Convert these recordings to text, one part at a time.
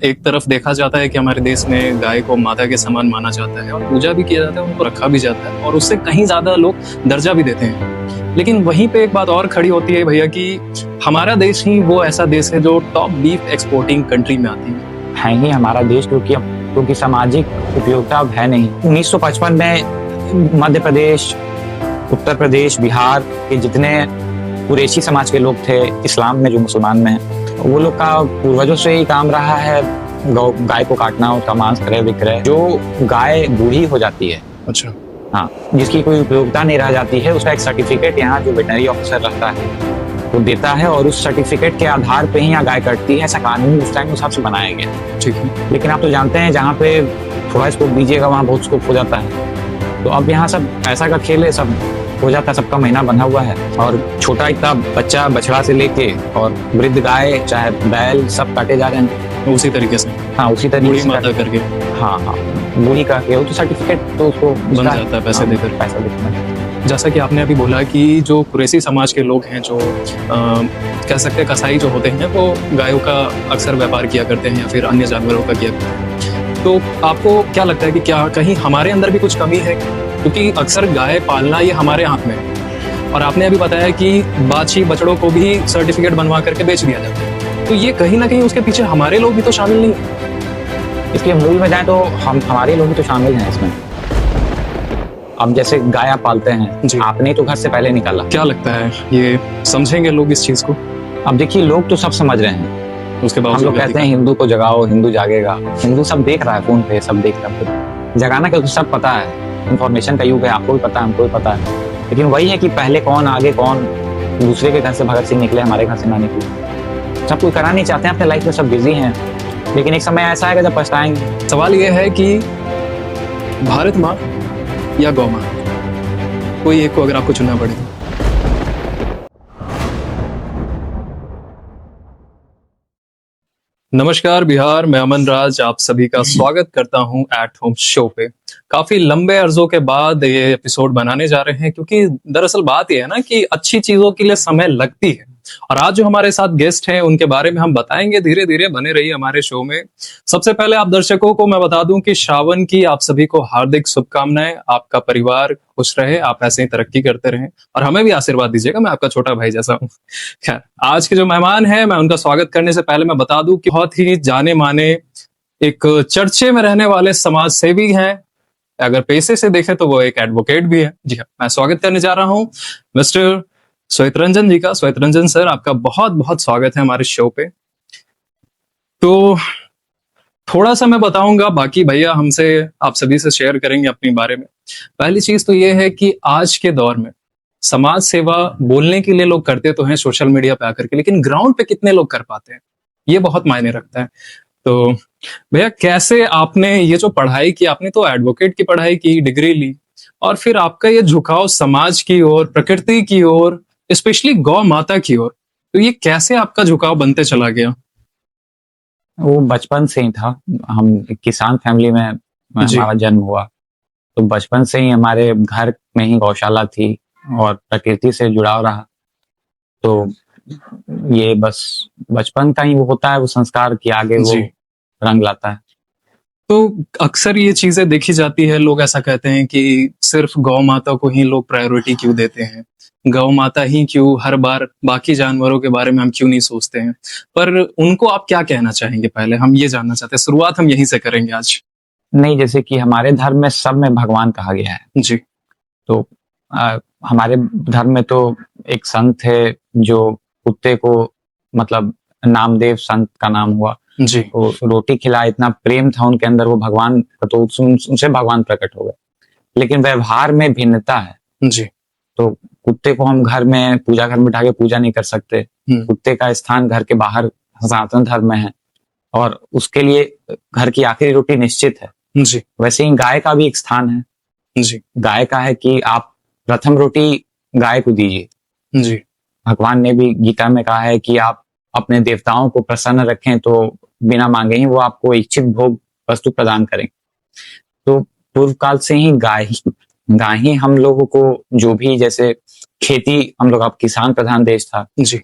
एक तरफ देखा जाता है कि हमारे देश में गाय को माता के समान माना जाता है और पूजा भी किया जाता है, उनको रखा भी जाता है और उससे कहीं ज्यादा लोग दर्जा भी देते हैं। लेकिन वहीं पे एक बात और खड़ी होती है भैया कि हमारा देश ही वो ऐसा देश है जो टॉप बीफ एक्सपोर्टिंग कंट्री में आती है ही हमारा देश, क्योंकि सामाजिक उपयोगिता अब है नहीं। 1955 में मध्य प्रदेश, उत्तर प्रदेश, बिहार के जितने कुरैशी समाज के लोग थे, इस्लाम में जो मुसलमान में हैं, वो लोग का पूर्वजों से ही काम रहा है गाय को काटना, उसका मांस क्रय विक्रय। जो गाय बूढ़ी हो जाती है, अच्छा, हाँ, जिसकी कोई उपयोगिता नहीं रह जाती है, उसका एक सर्टिफिकेट यहाँ जो वेटनरी ऑफिसर रहता है वो देता है और उस सर्टिफिकेट के आधार पे ही यहाँ गाय कटती है। ऐसा कानून उस टाइम के हिसाब से बनाया गया। ठीक है। लेकिन आप तो जानते हैं जहाँ पे थोड़ा स्कोप दीजिएगा वहाँ बहुत स्कोप हो जाता है। तो अब यहाँ सब पैसा का खेल है, सब हो जाता है, सबका महीना बंधा हुआ है और छोटा इतना बच्चा बछड़ा से लेके और वृद्ध गाय चाहे बैल सब काटे जा रहे हैं उसी तरीके से। हाँ, उसी तरीके से माता करके। हाँ हाँ, बूढ़ी करके वो तो सर्टिफिकेट तो उसको बन जाता है पैसे देकर। पैसा देकर। जैसा कि आपने अभी बोला कि जो कुरैशी समाज के लोग हैं, जो कह सकते हैं कसाई जो होते हैं, वो गायों का अक्सर व्यापार किया करते हैं या फिर अन्य जानवरों का किया करते हैं। तो आपको क्या लगता है कि क्या कहीं हमारे अंदर भी कुछ कमी है? क्योंकि अक्सर गाय पालना ये हमारे हाथ में है और आपने अभी बताया कि बाछी बछड़ों को भी सर्टिफिकेट बनवा करके बेच दिया जाता है, तो ये कहीं ना कहीं उसके पीछे हमारे लोग भी तो शामिल नहीं है? इसके मूल में जाए तो हमारे लोग भी तो शामिल हैं इसमें। अब जैसे गाय आप पालते हैं, आपने तो घर से पहले निकाला। क्या लगता है ये समझेंगे लोग इस चीज को? अब देखिए, लोग तो सब समझ रहे हैं, उसके बाद हम लोग कहते हैं हिंदू को जगाओ, हिंदू जागेगा। हिंदू सब देख रहा है, फोन पे सब देख रहा है। जगाना का तो सब पता है, इंफॉर्मेशन का युग है, आपको भी पता है, हमको भी पता है। लेकिन वही है कि पहले कौन आगे कौन, दूसरे के घर से भगत सिंह निकले, हमारे घर से ना निकले। सब कोई करना नहीं चाहते हैं, अपने लाइफ में सब बिजी हैं। लेकिन एक समय ऐसा आएगा जब पछताएंगे। सवाल ये है कि भारत माँ या गौ माँ, कोई एक को अगर आपको चुनना पड़े तो? नमस्कार बिहार, मैं अमन राज आप सभी का स्वागत करता हूं एट होम शो पे। काफी लंबे अर्जों के बाद ये एपिसोड बनाने जा रहे हैं, क्योंकि दरअसल बात ये है ना कि अच्छी चीजों के लिए समय लगती है। और आज जो हमारे साथ गेस्ट हैं उनके बारे में हम बताएंगे, धीरे धीरे बने रहिए हमारे शो में। सबसे पहले आप दर्शकों को मैं बता दूं कि श्रावण की आप सभी को हार्दिक शुभकामनाएं। आपका परिवार खुश रहे, आप ऐसे ही तरक्की करते रहें और हमें भी आशीर्वाद दीजिएगा, मैं आपका छोटा भाई जैसा हूँ। खैर, आज के जो मेहमान हैं, मैं उनका स्वागत करने से पहले मैं बता दूं कि बहुत ही जाने माने, एक चर्चे में रहने वाले समाज सेवी हैं। अगर पैसे से देखें तो वो एक एडवोकेट भी है। जी हाँ, मैं स्वागत करने जा रहा हूँ मिस्टर श्वेत रंजन जी का। श्वेत रंजन सर, आपका बहुत बहुत स्वागत है हमारे शो पे। तो थोड़ा सा मैं बताऊंगा, बाकी भैया हमसे आप सभी से शेयर करेंगे अपने बारे में। पहली चीज तो ये है कि आज के दौर में समाज सेवा बोलने के लिए लोग करते तो हैं सोशल मीडिया पे आकर के, लेकिन ग्राउंड पे कितने लोग कर पाते हैं, ये बहुत मायने रखता है। तो भैया, कैसे आपने ये जो पढ़ाई की, आपने तो एडवोकेट की पढ़ाई की, डिग्री ली, और फिर आपका ये झुकाव समाज की ओर, प्रकृति की ओर, स्पेशली गौ माता की ओर, तो ये कैसे आपका झुकाव बनते चला गया? वो बचपन से ही था। हम एक किसान फैमिली में हमारा जन्म हुआ, तो बचपन से ही हमारे घर में ही गौशाला थी और प्रकृति से जुड़ाव रहा। तो ये बस बचपन का ही वो होता है, वो संस्कार कि आगे वो रंग लाता है। तो अक्सर ये चीजें देखी जाती है, लोग ऐसा कहते हैं कि सिर्फ गौ माता को ही लोग प्रायोरिटी क्यों देते हैं, गौ माता ही क्यों, हर बार बाकी जानवरों के बारे में हम क्यों नहीं सोचते हैं? पर उनको आप क्या कहना चाहेंगे? पहले हम ये जानना चाहते हैं, शुरुआत हम यहीं से करेंगे आज। नहीं, जैसे कि हमारे धर्म में सब में भगवान कहा गया है जी। तो हमारे धर्म में तो एक संत है जो कुत्ते को, मतलब नामदेव संत का नाम हुआ जी, वो रोटी खिलाए, इतना प्रेम था उनके अंदर, वो भगवान, तो उनसे भगवान प्रकट हो गए। लेकिन व्यवहार में भिन्नता है जी। तो कुत्ते को हम घर में पूजा घर में बिठा के पूजा नहीं कर सकते। कुत्ते का स्थान घर के बाहर सनातन धर्म में है और उसके लिए घर की आखिरी रोटी निश्चित है जी। वैसे ही गाय का भी एक स्थान है जी। गाय का है कि आप प्रथम रोटी गाय को दीजिए जी। भगवान ने भी गीता में कहा है कि आप अपने देवताओं को प्रसन्न रखें तो बिना मांगे ही वो आपको इच्छित भोग वस्तु प्रदान करें। तो पूर्व काल से ही गाय ही हम लोगों को, जो भी जैसे खेती, हम लोग अब किसान प्रधान देश था जी,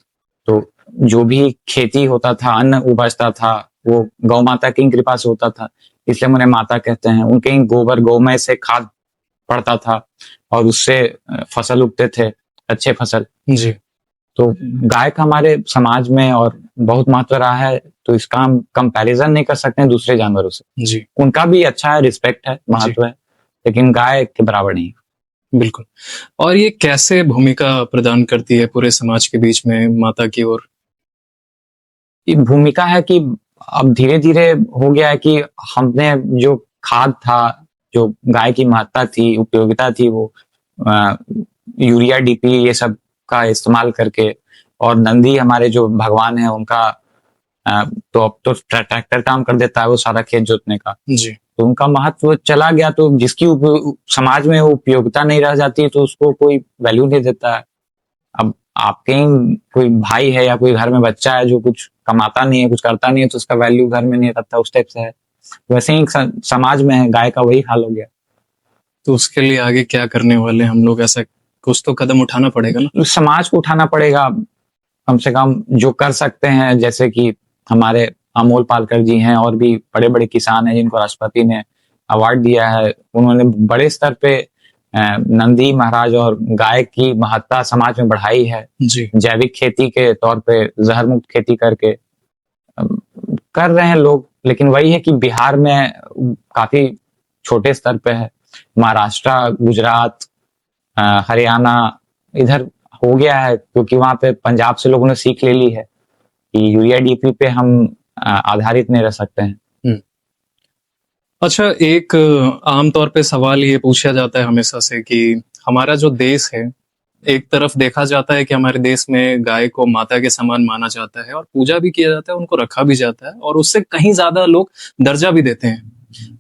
तो जो भी खेती होता था, अन्न उपजता था, वो गौ माता की कृपा से होता था, इसलिए हम उन्हें माता कहते हैं। उनके ही गोबर गौमय से खाद पड़ता था और उससे फसल उगते थे, अच्छे फसल। जी तो गाय का हमारे समाज में और बहुत महत्व रहा है, तो इसका हम कंपैरिजन नहीं कर सकते हैं दूसरे जानवरों से। जी उनका भी अच्छा है, रिस्पेक्ट है, महत्व है, लेकिन गाय के बराबर नहीं। बिल्कुल। और ये कैसे भूमिका प्रदान करती है पूरे समाज के बीच में माता की ओर? ये भूमिका है कि अब धीरे धीरे हो गया है कि हमने जो खाद था, जो गाय की महत्ता थी, उपयोगिता थी, वो यूरिया डीपी ये सब का इस्तेमाल करके, और नंदी हमारे जो भगवान है उनका तो अब तो ट्रैक्टर काम कर देता है वो सारा खेत जोतने का, जी तो उनका महत्व चला गया। तो जिसकी समाज में वो उपयोगिता नहीं रह जाती तो उसको कोई वैल्यू नहीं देता है। अब आपके ही कोई भाई है या कोई घर में बच्चा है जो कुछ कमाता नहीं है, कुछ करता नहीं है, तो उसका वैल्यू घर में नहीं रहता, उस टाइप से है। वैसे ही समाज में है, गाय का वही हाल हो गया। तो उसके लिए आगे क्या करने वाले हम लोग? ऐसा कुछ तो कदम उठाना पड़ेगा ना? समाज को उठाना पड़ेगा, कम से कम जो कर सकते हैं, जैसे कि हमारे अमोल पालकर जी हैं और भी बड़े बड़े किसान हैं जिनको राष्ट्रपति ने अवार्ड दिया है। उन्होंने बड़े स्तर पे नंदी महाराज और गाय की महत्ता समाज में बढ़ाई है। जी जैविक खेती के तौर पे जहर मुक्त खेती करके कर रहे हैं लोग, लेकिन वही है कि बिहार में काफी छोटे स्तर पे है। महाराष्ट्र, गुजरात, हरियाणा इधर हो गया है, क्योंकि वहां पे पंजाब से लोगों ने सीख ले ली है कि यूरिया डीपी पे हम आधारित नहीं रह सकते हैं। अच्छा, एक आमतौर पे सवाल ये पूछा जाता है हमेशा से कि हमारा जो देश है, एक तरफ देखा जाता है कि हमारे देश में गाय को माता के समान माना जाता है और पूजा भी किया जाता है, उनको रखा भी जाता है और उससे कहीं ज्यादा लोग दर्जा भी देते हैं।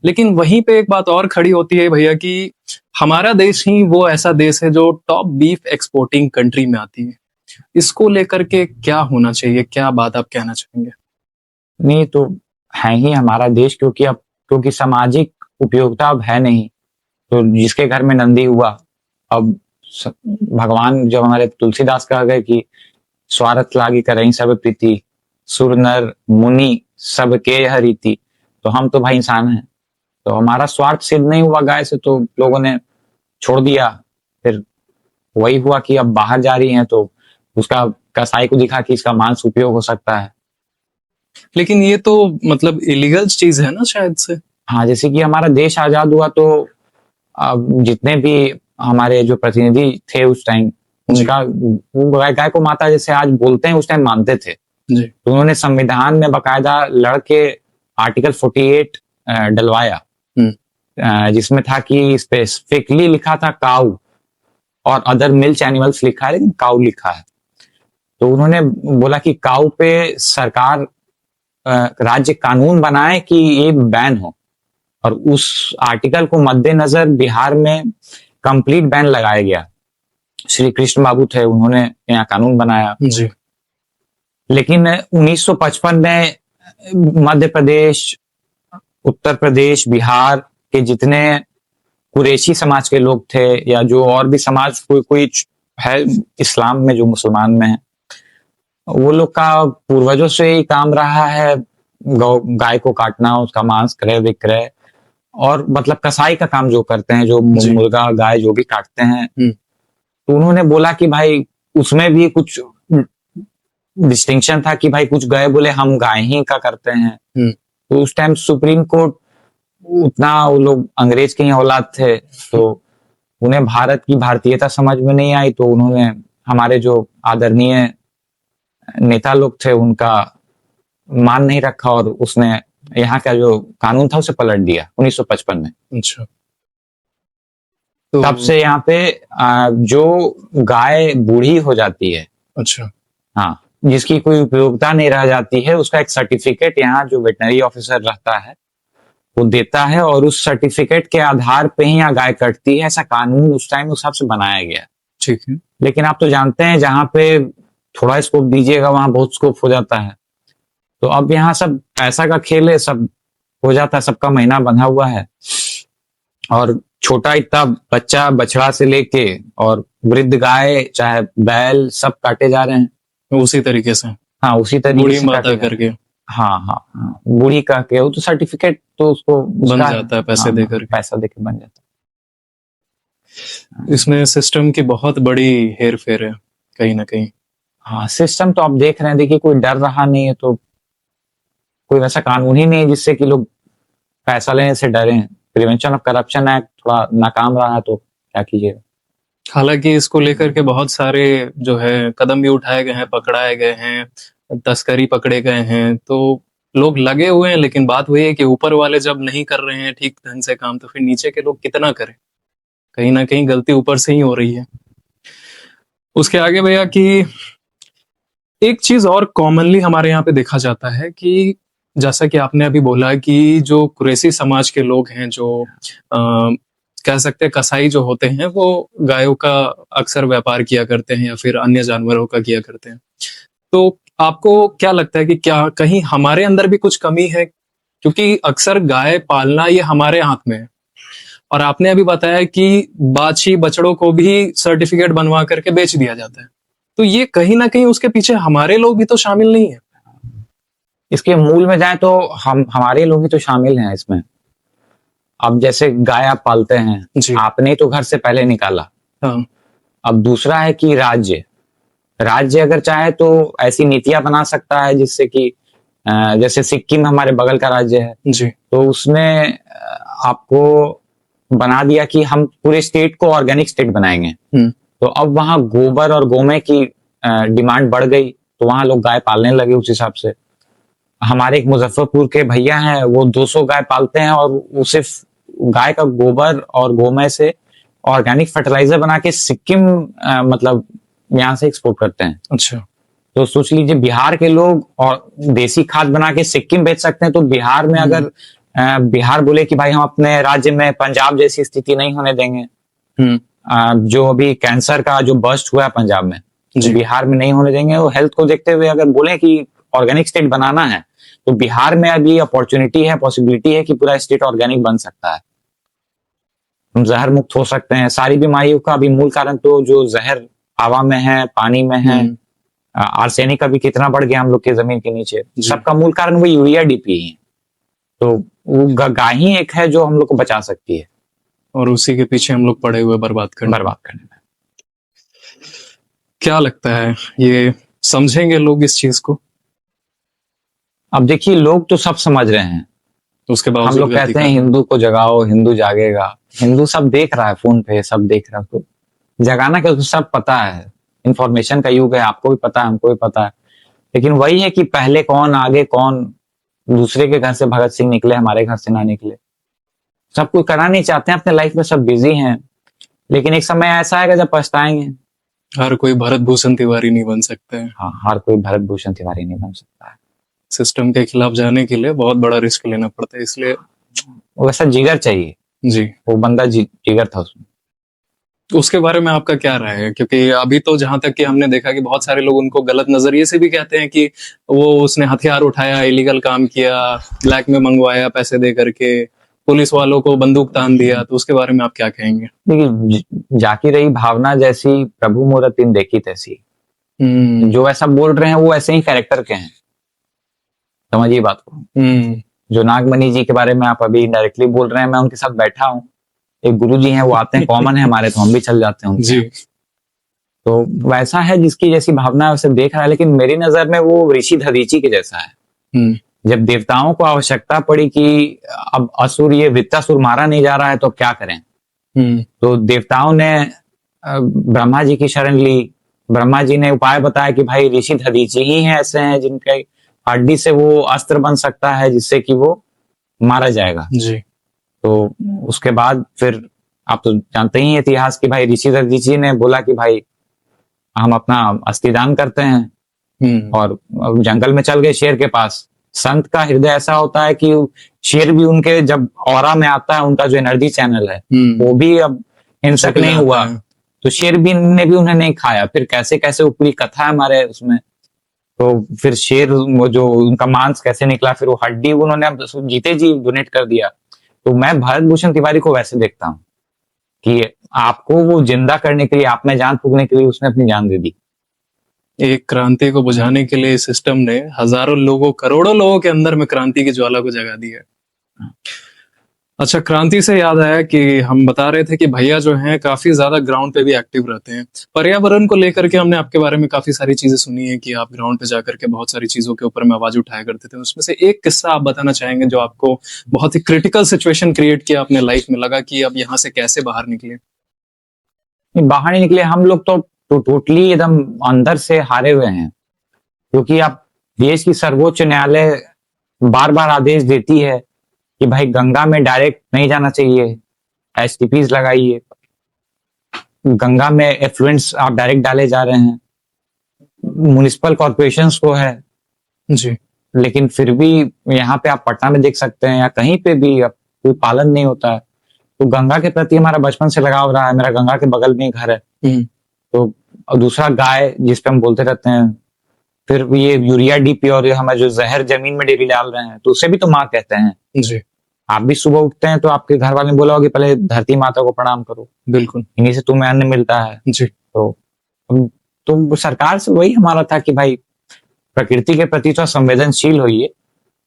लेकिन वहीं पे एक बात और खड़ी होती है भैया कि हमारा देश ही वो ऐसा देश है जो टॉप बीफ एक्सपोर्टिंग कंट्री में आती है। इसको लेकर के क्या होना चाहिए? क्या बात आप कहना चाहेंगे? नहीं तो है ही हमारा देश, क्योंकि सामाजिक उपयोगिता अब है नहीं। तो जिसके घर में नंदी हुआ, अब भगवान जब हमारे तुलसीदास कह गए कि स्वार्थ लागी करई सब प्रीति, सुर नर मुनि सबके यह रीति, तो हम तो भाई इंसान हैं, तो हमारा स्वार्थ सिद्ध नहीं हुआ गाय से, तो लोगों ने छोड़ दिया। फिर वही हुआ कि अब बाहर जा रही हैं तो उसका कसाई को दिखा कि इसका मांस उपयोग हो सकता है। लेकिन ये तो मतलब इलीगल चीज है ना शायद से। हाँ, जैसे कि हमारा देश आजाद हुआ तो अब जितने भी हमारे जो प्रतिनिधि थे उस टाइम, उनका वो गाय को माता जैसे आज बोलते हैं उस टाइम मानते थे। जी तो उन्होंने संविधान में बकायदा लड़के आर्टिकल 48 डलवाया, जिसमें था कि स्पेसिफिकली लिखा था काऊ, और अदर मिल्क एनिमल्स लिखा है लेकिन काऊ लिखा है। तो उन्होंने बोला कि काऊ पे सरकार राज्य कानून बनाए कि ये बैन हो, और उस आर्टिकल को मद्देनजर बिहार में कंप्लीट बैन लगाया गया। श्री कृष्ण बाबू थे, उन्होंने यहाँ कानून बनाया। जी लेकिन 1955 में मध्य प्रदेश, उत्तर प्रदेश, बिहार के जितने कुरैशी समाज के लोग थे या जो और भी समाज कोई है इस्लाम में जो मुसलमान में है, वो लोग का पूर्वजों से ही काम रहा है गाय को काटना, उसका मांस क्रय विक्रय, और मतलब कसाई का काम जो करते हैं, जो मुर्गा गाय जो भी काटते हैं। तो उन्होंने बोला कि भाई उसमें भी कुछ डिस्टिंक्शन था कि भाई कुछ गए बोले हम गाय ही का करते हैं। तो उस टाइम सुप्रीम कोर्ट उतना, वो लोग अंग्रेज के ही औलाद थे, तो उन्हें भारत की भारतीयता समझ में नहीं आई। तो उन्होंने हमारे जो आदरणीय नेता लोग थे उनका मान नहीं रखा और उसने यहाँ का जो कानून था उसे पलट दिया 1955 में। अच्छा, तो तब से यहाँ पे जो गाय बूढ़ी हो जाती है, अच्छा हाँ, जिसकी कोई उपयोगिता नहीं रह जाती है, उसका एक सर्टिफिकेट यहाँ जो वेटनरी ऑफिसर रहता है वो देता है, और उस सर्टिफिकेट के आधार पे ही यहाँ गाय कटती है। ऐसा कानून उस टाइम उस हिसाब से बनाया गया। ठीक है। लेकिन आप तो जानते हैं जहाँ पे थोड़ा स्कोप दीजिएगा वहां बहुत स्कोप हो जाता है। तो अब यहाँ सब पैसा का खेल है, सब हो जाता है, सबका महीना बंधा हुआ है, और छोटा इतना बच्चा बछड़ा से लेके और वृद्ध गाय चाहे बैल सब काटे जा रहे हैं उसी तरीके से। हाँ, उसी तरीके बूढ़ी से माता करके। हाँ हाँ हाँ, बूढ़ी कह के वो तो सर्टिफिकेट तो उसको बन उसका जाता है पैसे हाँ, देकर के। पैसा देके बन जाता है। इसमें सिस्टम की बहुत बड़ी हेर फेर है कहीं ना कहीं। हाँ, सिस्टम तो आप देख रहे हैं, देखिए कोई डर रहा नहीं है, तो कोई वैसा कानून ही नहीं है जिससे कि लोग पैसा लेने से डरे। प्रिवेंशन ऑफ करप्शन एक्ट थोड़ा नाकाम रहा है, तो क्या कीजिएगा। हालांकि इसको लेकर के बहुत सारे जो है कदम भी उठाए गए हैं, पकड़ाए गए हैं, तस्करी पकड़े गए हैं, तो लोग लगे हुए हैं, लेकिन बात वही है कि ऊपर वाले जब नहीं कर रहे हैं ठीक ढंग से काम, तो फिर नीचे के लोग कितना करें। कहीं ना कहीं गलती ऊपर से ही हो रही है। उसके आगे भैया कि एक चीज और कॉमनली हमारे यहाँ पे देखा जाता है कि जैसा कि आपने अभी बोला कि जो कुरैशी समाज के लोग हैं, जो कह सकते हैं कसाई जो होते हैं, वो गायों का अक्सर व्यापार किया करते हैं या फिर अन्य जानवरों का किया करते हैं। तो आपको क्या लगता है कि क्या कहीं हमारे अंदर भी कुछ कमी है? क्योंकि अक्सर गाय पालना ये हमारे हाथ में है, और आपने अभी बताया कि बाछी बछड़ों को भी सर्टिफिकेट बनवा करके बेच दिया जाता है, तो ये कहीं ना कहीं उसके पीछे हमारे लोग भी तो शामिल नहीं है? इसके मूल में जाए तो हमारे लोग ही तो शामिल हैं इसमें। अब जैसे गाय आप पालते हैं, जी। आपने तो घर से पहले निकाला। हाँ। अब दूसरा है कि राज्य अगर चाहे तो ऐसी नीतियां बना सकता है जिससे कि जैसे सिक्किम हमारे बगल का राज्य है जी। तो उसमें आपको बना दिया कि हम पूरे स्टेट को ऑर्गेनिक स्टेट बनाएंगे। तो अब वहां गोबर और गोमे की डिमांड बढ़ गई, तो वहां लोग गाय पालने लगे उस हिसाब से। हमारे एक मुजफ्फरपुर के भैया हैं, वो 200 गाय पालते हैं और वो सिर्फ गाय का गोबर और गोमे से ऑर्गेनिक फर्टिलाइजर बना के सिक्किम मतलब यहाँ से एक्सपोर्ट करते हैं। अच्छा। तो सोच लीजिए बिहार के लोग और देसी खाद बना के सिक्किम बेच सकते हैं, तो बिहार में अगर बिहार बोले कि भाई हम अपने राज्य में पंजाब जैसी स्थिति नहीं होने देंगे, जो अभी कैंसर का जो बर्स्ट हुआ है पंजाब में, तो बिहार में नहीं होने देंगे। वो हेल्थ को देखते हुए अगर बोले कि ऑर्गेनिक स्टेट बनाना है, तो बिहार में अभी अपॉर्चुनिटी है, पॉसिबिलिटी है कि पूरा स्टेट ऑर्गेनिक बन सकता है। हम जहर मुक्त हो सकते हैं। सारी बीमारियों का अभी मूल कारण तो जो जहर हवा में है, पानी में है, आर्सेनिक अभी कितना बढ़ गया हम लोग के जमीन के नीचे, सबका मूल कारण वो यूरिया डीपी है। तो वो गाय ही एक है जो हम लोग को बचा सकती है, और उसी के पीछे हम लोग पड़े हुए बर्बाद करने में। क्या लगता है ये समझेंगे लोग इस चीज को? अब देखिए लोग तो सब समझ रहे हैं, तो उसके बाद हम लोग कहते हैं हिंदू को जगाओ, हिंदू जागेगा। हिंदू सब देख रहा है, फोन पे सब देख रहा है, तो जगाना क्या, सब पता है। इंफॉर्मेशन का युग है, आपको भी पता है, हमको भी पता है। लेकिन वही है कि पहले कौन आगे कौन, दूसरे के घर से भगत सिंह निकले, हमारे घर से ना निकले। सब कुछ करना नहीं चाहते हैं, अपने लाइफ में सब बिजी हैं, लेकिन एक समय ऐसा आएगा जब पछताएंगे। हर कोई भरत भूषण तिवारी नहीं बन सकता है। हाँ, हर कोई भरत भूषण तिवारी नहीं बन सकता है। सिस्टम के खिलाफ जाने के लिए बहुत बड़ा रिस्क लेना पड़ता है, इसलिए वैसा जिगर चाहिए जी। वो बंदा जिगर था उसमें। उसके बारे में आपका क्या राय है? क्योंकि अभी तो जहां तक कि हमने देखा कि बहुत सारे लोग उनको गलत नजरिए से भी कहते हैं कि वो उसने हथियार उठाया, इलीगल काम किया, ब्लैक में मंगवाया पैसे दे करके, पुलिस वालों को बंदूक तान दिया। तो उसके बारे में आप क्या कहेंगे? देखिए, जाकी रही भावना जैसी प्रभु मोर तीन देखी तैसी। जो ऐसा बोल रहे हैं वो ऐसे ही कैरेक्टर के हैं, समझिए बात को। जो नागमणि जी के बारे में आप अभी डायरेक्टली बोल रहे हैं, मैं उनके साथ बैठा हूँ, एक गुरु जी हैं, वो आते हैं, कॉमन है हमारे, तो हम भी चल जाते हैं जी। तो वैसा है जिसकी जैसी भावना वैसे देख रहा है, लेकिन मेरी नजर में वो ऋषि धरीची के जैसा है। जब देवताओं को आवश्यकता पड़ी कि अब असुर, ये वृत्तासुर मारा नहीं जा रहा है, तो क्या करें, तो देवताओं ने ब्रह्मा जी की शरण ली। ब्रह्मा जी ने उपाय बताया कि भाई ऋषि धरीची ही है, ऐसे हैं जिनके हड्डी से वो अस्त्र बन सकता है जिससे कि वो मारा जाएगा जी। तो उसके बाद फिर आप तो जानते ही इतिहास कि भाई ऋषि धरीची ने बोला कि भाई हम अपना अस्थिदान करते हैं, और जंगल में चल गए शेर के पास। संत का हृदय ऐसा होता है कि शेर भी उनके जब ऑरा में आता है, उनका जो एनर्जी चैनल है वो भी अब हिंसक नहीं हुआ, तो शेर भी ने भी उन्हें नहीं खाया। फिर कैसे कैसे वो पूरी कथा है हमारे उसमें। तो फिर शेर वो जो उनका मांस कैसे निकला, फिर वो हड्डी उन्होंने जीते जी डोनेट कर दिया। तो मैं भरत भूषण तिवारी को वैसे देखता हूँ कि आपको वो जिंदा करने के लिए, आप में जान फूकने के लिए उसने अपनी जान दे दी। एक क्रांति को बुझाने के लिए सिस्टम ने हजारों लोगों, करोड़ों लोगों के अंदर में क्रांति की ज्वाला को जगा दी है। अच्छा, क्रांति से याद आया कि हम बता रहे थे कि भैया जो हैं काफी ज्यादा ग्राउंड पे भी एक्टिव रहते हैं। पर्यावरण को लेकर के हमने आपके बारे में काफी सारी चीजें सुनी है कि आप ग्राउंड पे जाकर के बहुत सारी चीजों के ऊपर में आवाज उठाया करते थे। उसमें से एक किस्सा आप बताना चाहेंगे जो आपको बहुत ही क्रिटिकल सिचुएशन क्रिएट किया अपने लाइफ में, लगा कि अब यहाँ से कैसे बाहर निकले? बाहर नहीं निकले हम लोग तो टोटली एकदम अंदर से हारे हुए हैं, क्योंकि अब देश की सर्वोच्च न्यायालय बार बार आदेश देती है कि भाई गंगा में डायरेक्ट नहीं जाना चाहिए, एसटीपीज लगाइए। गंगा में एफ्लुएंट्स आप डायरेक्ट डाले जा रहे हैं, म्युनिसिपल कॉर्पोरेशंस को है जी। लेकिन फिर भी यहाँ पे आप पटना में देख सकते हैं या कहीं पे भी अब कोई पालन नहीं होता है। तो गंगा के प्रति हमारा बचपन से लगाव रहा है। मेरा गंगा के बगल में ही घर है। तो और दूसरा गाय जिसपे हम बोलते रहते हैं, फिर ये यूरिया डीपी और हमारे जो जहर जमीन में डेली डाल रहे हैं, तो उसे भी तो माँ कहते हैं। जी। आप भी सुबह उठते हैं तो आपके घर वाले ने बोला होगा पहले धरती माता को प्रणाम करो, बिल्कुल, इन्हीं से तुम्हें अन्न मिलता है। जी। तो सरकार से वही हमारा था कि भाई प्रकृति के प्रति तो संवेदनशील होइए।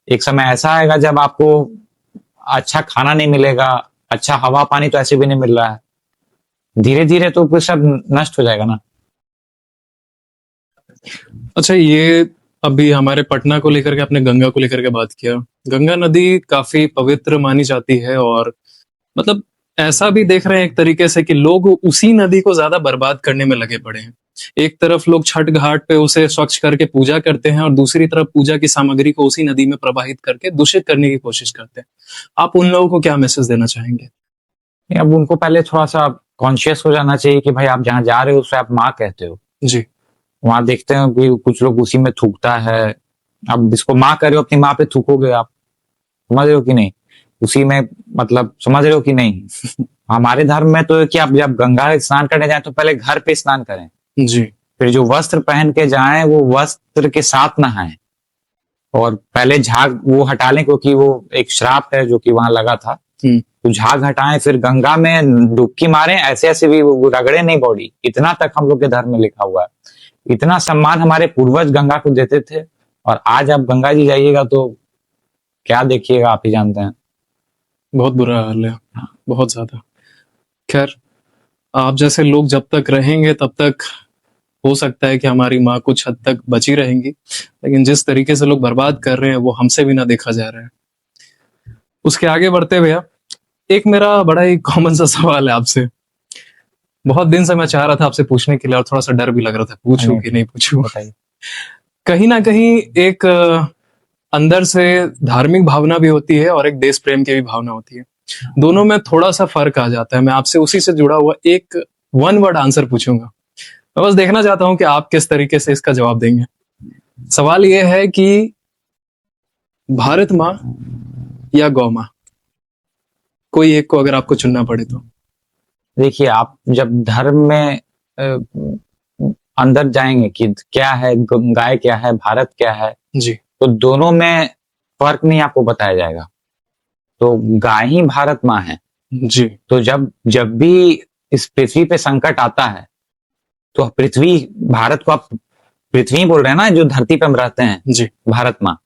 एक समय ऐसा आएगा जब आपको अच्छा खाना नहीं मिलेगा, अच्छा हवा पानी तो ऐसे भी नहीं मिल रहा है, धीरे धीरे तो कुछ सब नष्ट हो जाएगा ना। अच्छा, ये अभी हमारे पटना को लेकर के, आपने गंगा को लेकर के बात किया। गंगा नदी काफी पवित्र मानी जाती है और मतलब ऐसा भी देख रहे हैं एक तरीके से कि लोग उसी नदी को ज्यादा बर्बाद करने में लगे पड़े हैं। एक तरफ लोग छठ घाट पे उसे स्वच्छ करके पूजा करते हैं और दूसरी तरफ पूजा की सामग्री को उसी नदी में प्रवाहित करके दूषित करने की कोशिश करते हैं। आप उन लोगों को क्या मैसेज देना चाहेंगे? अब उनको पहले थोड़ा सा कॉन्शियस हो जाना चाहिए कि भाई आप जहाँ जा रहे हो उसे आप माँ कहते हो। जी। वहां देखते हैं कि कुछ लोग उसी में थूकता है। अब इसको माँ कर रहे हो, अपनी माँ पे थूकोगे आप, समझ रहे हो कि नहीं? उसी में मतलब समझ रहे हो कि नहीं? हमारे धर्म में तो कि आप जब गंगा स्नान करने जाए तो पहले घर पे स्नान करें। जी। फिर जो वस्त्र पहन के जाएं वो वस्त्र के साथ नहाएं और पहले झाग वो हटा लें, क्योंकि वो एक श्राप है जो कि वहां लगा था। तो झाग हटाएं, फिर गंगा में डुबकी मारें, ऐसे ऐसे भी वो रगड़े नहीं बॉडी। इतना तक हम लोग के धर्म में लिखा हुआ है। इतना सम्मान हमारे पूर्वज गंगा को देते थे, और आज आप गंगा जी जाइएगा तो क्या देखिएगा आप ही जानते हैं। बहुत बुरा हाल है, बहुत ज्यादा। खैर, आप जैसे लोग जब तक रहेंगे तब तक हो सकता है कि हमारी माँ कुछ हद तक बची रहेंगी, लेकिन जिस तरीके से लोग बर्बाद कर रहे हैं वो हमसे भी ना देखा जा रहा है। उसके आगे बढ़ते हुए एक मेरा बड़ा ही कॉमन सा सवाल है आपसे। बहुत दिन से मैं चाह रहा था आपसे पूछने के लिए और थोड़ा सा डर भी लग रहा था, पूछूं कि नहीं पूछूं। कहीं ना कहीं एक अंदर से धार्मिक भावना भी होती है और एक देश प्रेम की भी भावना होती है। दोनों में थोड़ा सा फर्क आ जाता है। मैं आपसे उसी से जुड़ा हुआ एक वन वर्ड आंसर पूछूंगा। मैं बस देखना चाहता हूं कि आप किस तरीके से इसका जवाब देंगे। सवाल यह है कि भारत माँ या गौ माँ, कोई एक को अगर आपको चुनना पड़े तो? देखिए, आप जब धर्म में अंदर जाएंगे कि क्या है गाय, क्या है भारत, क्या है जी, तो दोनों में फर्क नहीं आपको बताया जाएगा। तो गाय ही भारत माँ है जी। तो जब भी इस पृथ्वी पे संकट आता है तो पृथ्वी, भारत को आप पृथ्वी बोल रहे हैं ना, जो धरती पे हम रहते हैं जी, भारत माँ।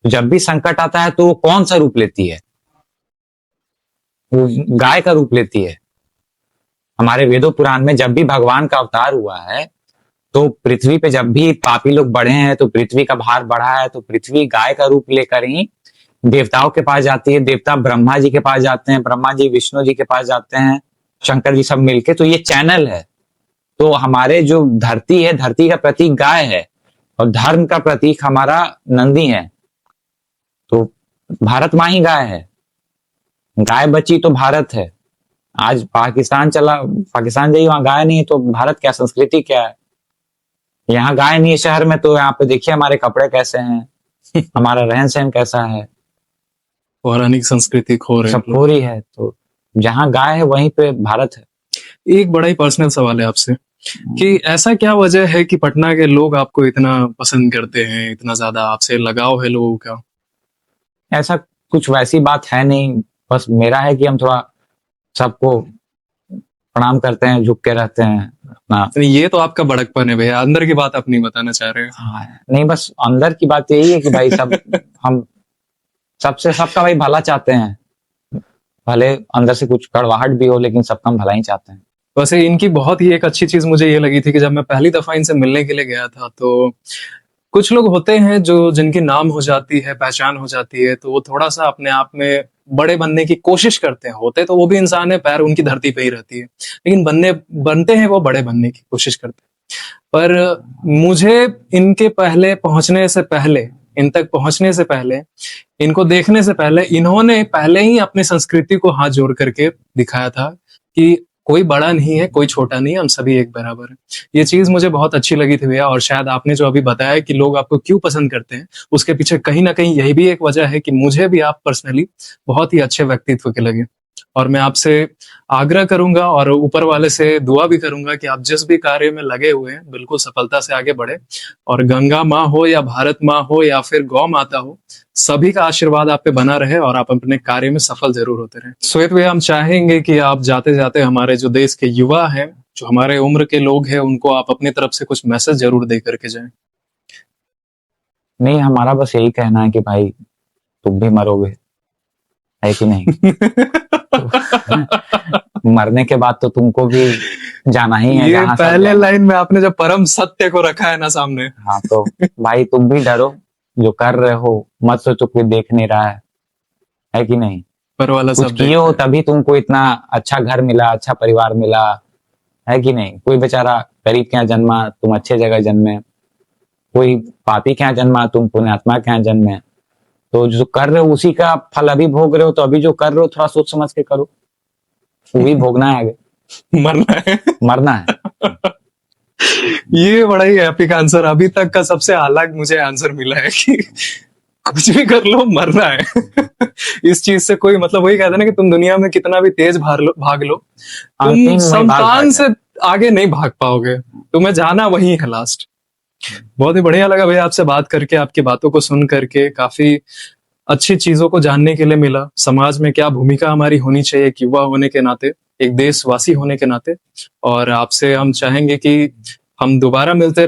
जब भी संकट आता है तो वो कौन सा रूप लेती है? वो गाय का रूप लेती है। हमारे वेदों पुराण में जब भी भगवान का अवतार हुआ है तो पृथ्वी पे जब भी पापी लोग बढ़े हैं, तो पृथ्वी का भार बढ़ा है, तो पृथ्वी गाय का रूप लेकर ही देवताओं के पास जाती है। देवता ब्रह्मा जी के पास जाते हैं, ब्रह्मा जी विष्णु जी के पास जाते हैं, शंकर जी सब मिलके। तो ये चैनल है। तो हमारे जो धरती है, धरती का प्रतीक गाय है और धर्म का प्रतीक हमारा नंदी है। तो भारत माँ ही गाय है। गाय बची तो भारत है। आज पाकिस्तान चला, पाकिस्तान जाइए, वहां गाय नहीं है तो भारत क्या, संस्कृति क्या है? यहाँ गाय नहीं है शहर में, तो यहाँ पे देखिए हमारे कपड़े कैसे हैं, हमारा रहन सहन कैसा है, पौराणिक संस्कृति खो रहे हैं, सब खो रही है। तो जहाँ गाय है वहीं पे भारत है। एक बड़ा ही पर्सनल सवाल है आपसे कि ऐसा क्या वजह है कि पटना के लोग आपको इतना पसंद करते हैं, इतना ज्यादा आपसे लगाव है लोगों का? ऐसा कुछ वैसी बात है नहीं, बस मेरा है कि हम थोड़ा सबको प्रणाम करते हैं, झुक के रहते हैं, अपना। तो ये तो आपका बड़कपन है भैया, अंदर की बात आप नहीं बताना चाह रहे हो। हाँ, नहीं बस अंदर की बात यही है कि भाई सब हम सबसे सबका भाई भला चाहते हैं, भले अंदर से कुछ कड़वाहट भी हो लेकिन सबका हम भला ही चाहते हैं। वैसे इनकी बहुत ही एक अच्छी चीज मुझे ये लगी थी कि जब मैं पहली दफा इनसे मिलने के लिए गया था, तो कुछ लोग होते हैं जो जिनकी नाम हो जाती है, पहचान हो जाती है, तो वो थोड़ा सा अपने आप में बड़े बनने की कोशिश करते हैं। होते तो वो भी इंसान है, पैर उनकी धरती पे ही रहती है, लेकिन बनते हैं वो बड़े बनने की कोशिश करते हैं। पर मुझे इनके पहले पहुंचने से पहले, इन तक पहुंचने से पहले, इनको देखने से पहले, इन्होंने पहले ही अपनी संस्कृति को हाथ जोड़ करके दिखाया था कि कोई बड़ा नहीं है, कोई छोटा नहीं है, हम सभी एक बराबर हैं। ये चीज मुझे बहुत अच्छी लगी थी भैया। और शायद आपने जो अभी बताया कि लोग आपको क्यों पसंद करते हैं, उसके पीछे कहीं ना कहीं यही भी एक वजह है कि मुझे भी आप पर्सनली बहुत ही अच्छे व्यक्तित्व के लगे। और मैं आपसे आग्रह करूंगा और ऊपर वाले से दुआ भी करूंगा कि आप जिस भी कार्य में लगे हुए हैं बिल्कुल सफलता से आगे बढ़े, और गंगा माँ हो या भारत माँ हो या फिर गौ माता हो, सभी का आशीर्वाद आप पे बना रहे और आप अपने कार्य में सफल जरूर होते रहे। श्वेत भैया, हम चाहेंगे कि आप जाते जाते हमारे जो देश के युवा हैं, जो हमारे उम्र के लोग हैं, उनको आप अपनी तरफ से कुछ मैसेज जरूर दे करके जाएं। नहीं, हमारा बस यही कहना है कि भाई तुम भी मरोगे, है कि नहीं? मरने के बाद तो तुमको भी जाना ही है। ये पहले लाइन में आपने जब परम सत्य को रखा है ना सामने। हाँ, तो भाई तुम भी डरो, जो कर रहे हो मत सोचो कोई देख नहीं रहा है कि नहीं? पर वाला कुछ किए हो तभी तुमको इतना अच्छा घर मिला, अच्छा परिवार मिला, है कि नहीं? कोई बेचारा गरीब के यहाँ जन्मा, तुम अच्छे जगह जन्मे, कोई पापी के यहाँ जन्मा, तुम पुण्यात्मा के यहाँ जन्मे। तो जो कर रहे हो उसी का फल अभी भोग रहे हो, तो अभी जो कर रहे हो थोड़ा सोच समझ के करो, वो भी भोगना है, आगे मरना है। ये बड़ा ही एपिक आंसर, अभी तक का सबसे अलग मुझे आंसर मिला है कि कुछ भी कर लो, मरना है। इस चीज से कोई मतलब, वही कहते हैं ना कि तुम दुनिया में कितना भी तेज भाग लो, तुम संतान से आगे नहीं भाग पाओगे, तुम्हें जाना वही है लास्ट। बहुत ही बढ़िया लगा भैया आपसे बात करके, आपकी बातों को सुन करके काफी अच्छी चीजों को जानने के लिए मिला। समाज में क्या भूमिका हमारी होनी चाहिए एक युवा होने के नाते, एक देशवासी होने के नाते। और आपसे हम चाहेंगे कि हम दोबारा मिलते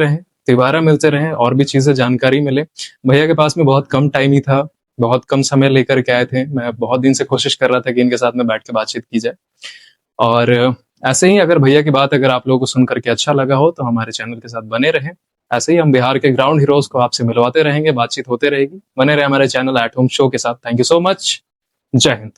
रहें और भी चीजें जानकारी मिले। भैया के पास में बहुत कम टाइम ही था, बहुत कम समय लेकर के आए थे। मैं बहुत दिन से कोशिश कर रहा था कि इनके साथ में बैठ के बातचीत की जाए। और ऐसे ही अगर भैया की बात अगर आप लोगों को सुन करके अच्छा लगा हो तो हमारे चैनल के साथ बने रहें। ऐसे ही हम बिहार के ग्राउंड हीरोज को आपसे मिलवाते रहेंगे, बातचीत होते रहेगी। बने रहे हमारे चैनल एट होम शो के साथ। Thank you so much. जय हिंद।